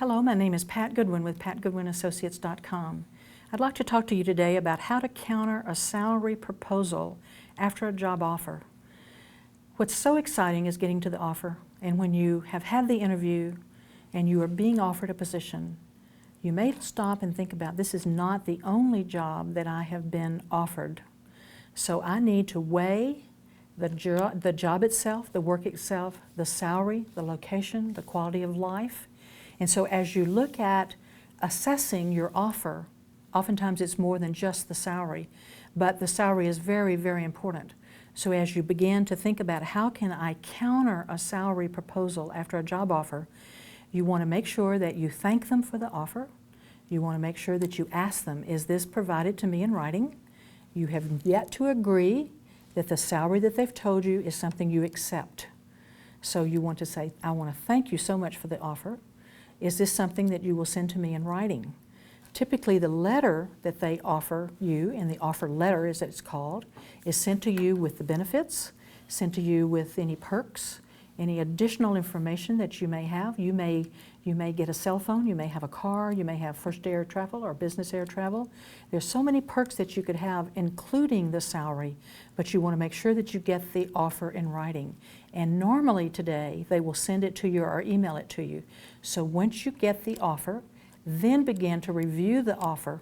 Hello, my name is Pat Goodwin with patgoodwinassociates.com. I'd like to talk to you today about how to counter a salary proposal after a job offer. What's so exciting is getting to the offer, and when you have had the interview and you are being offered a position, you may stop and think about, this is not the only job that I have been offered. So I need to weigh the job itself, the work itself, the salary, the location, the quality of life. And so as you look at assessing your offer, oftentimes it's more than just the salary, but the salary is very, very important. So as you begin to think about how can I counter a salary proposal after a job offer, you want to make sure that you thank them for the offer. You want to make sure that you ask them, is this provided to me in writing? You have yet to agree that the salary that they've told you is something you accept. So you want to say, I want to thank you so much for the offer. Is this something that you will send to me in writing? Typically the letter that they offer you, and the offer letter as it's called, is sent to you with the benefits, sent to you with any perks, any additional information that you may have. You may get a cell phone, you may have a car, you may have first air travel or business air travel. There's so many perks that you could have, including the salary, but you want to make sure that you get the offer in writing. And normally today, they will send it to you or email it to you. So once you get the offer, then begin to review the offer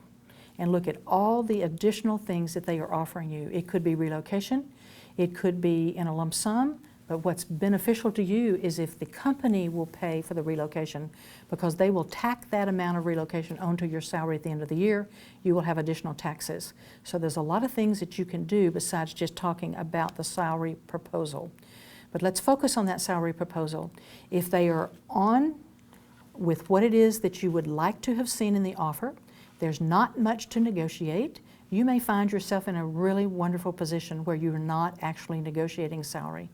and look at all the additional things that they are offering you. It could be relocation, it could be in a lump sum, but what's beneficial to you is if the company will pay for the relocation, because they will tack that amount of relocation onto your salary at the end of the year. You will have additional taxes. So there's a lot of things that you can do besides just talking about the salary proposal. But let's focus on that salary proposal. If they are on with what it is that you would like to have seen in the offer, there's not much to negotiate. You may find yourself in a really wonderful position where you're not actually negotiating salary.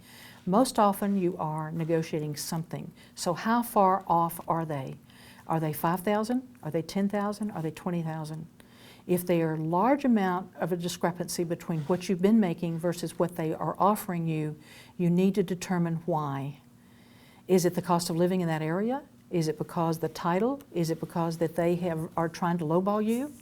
Most often you are negotiating something. So how far off are they? Are they $5,000? Are they $10,000? Are they $20,000? If they are a large amount of a discrepancy between what you've been making versus what they are offering you, you need to determine why. Is it the cost of living in that area? Is it because the title? Is it because that they are trying to lowball you?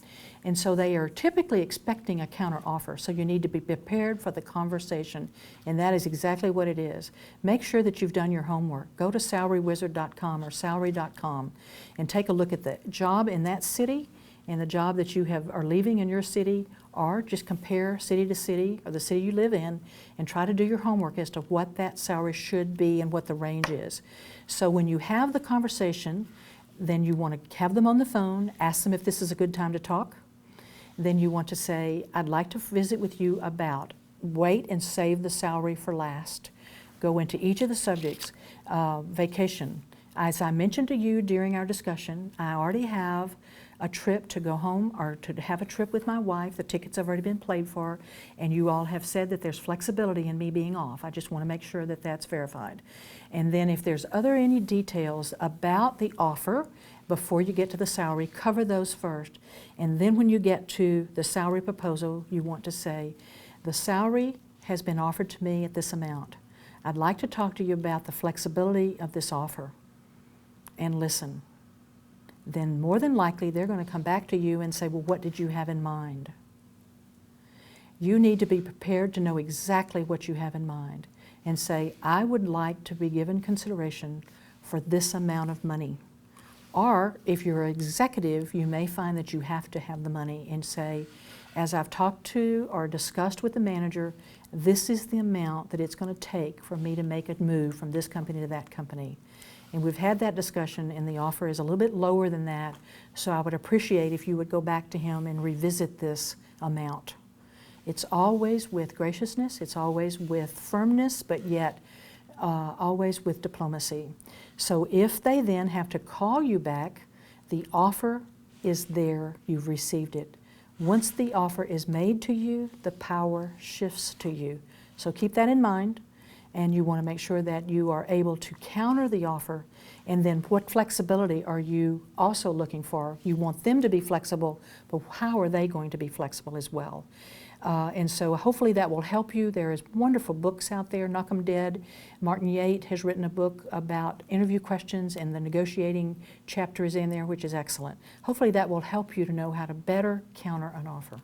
And so they are typically expecting a counter offer. So you need to be prepared for the conversation. And that is exactly what it is. Make sure that you've done your homework. Go to salarywizard.com or salary.com and take a look at the job in that city and the job that you are leaving in your city, or just compare city to city or the city you live in and try to do your homework as to what that salary should be and what the range is. So when you have the conversation, then you want to have them on the phone, ask them if this is a good time to talk. Then you want to say, I'd like to visit with you about, wait and save the salary for last. Go into each of the subjects. Vacation. As I mentioned to you during our discussion, I already have a trip to go home or to have a trip with my wife. The tickets have already been paid for, and you all have said that there's flexibility in me being off. I just want to make sure that that's verified. And then if there's any details about the offer before you get to the salary, cover those first. And then when you get to the salary proposal, you want to say, the salary has been offered to me at this amount. I'd like to talk to you about the flexibility of this offer. And listen. Then more than likely they're going to come back to you and say, well, what did you have in mind? You need to be prepared to know exactly what you have in mind and say, I would like to be given consideration for this amount of money. Or if you're an executive, you may find that you have to have the money and say, as I've talked to or discussed with the manager, this is the amount that it's going to take for me to make a move from this company to that company. And we've had that discussion, and the offer is a little bit lower than that, so I would appreciate if you would go back to him and revisit this amount. It's always with graciousness, it's always with firmness, but yet always with diplomacy. So if they then have to call you back, the offer is there, you've received it. Once the offer is made to you, the power shifts to you. So keep that in mind. And you want to make sure that you are able to counter the offer. And then what flexibility are you also looking for? You want them to be flexible, but how are they going to be flexible as well? And so hopefully that will help you. There is wonderful books out there, Knock 'em Dead. Martin Yate has written a book about interview questions, and the negotiating chapter is in there, which is excellent. Hopefully that will help you to know how to better counter an offer.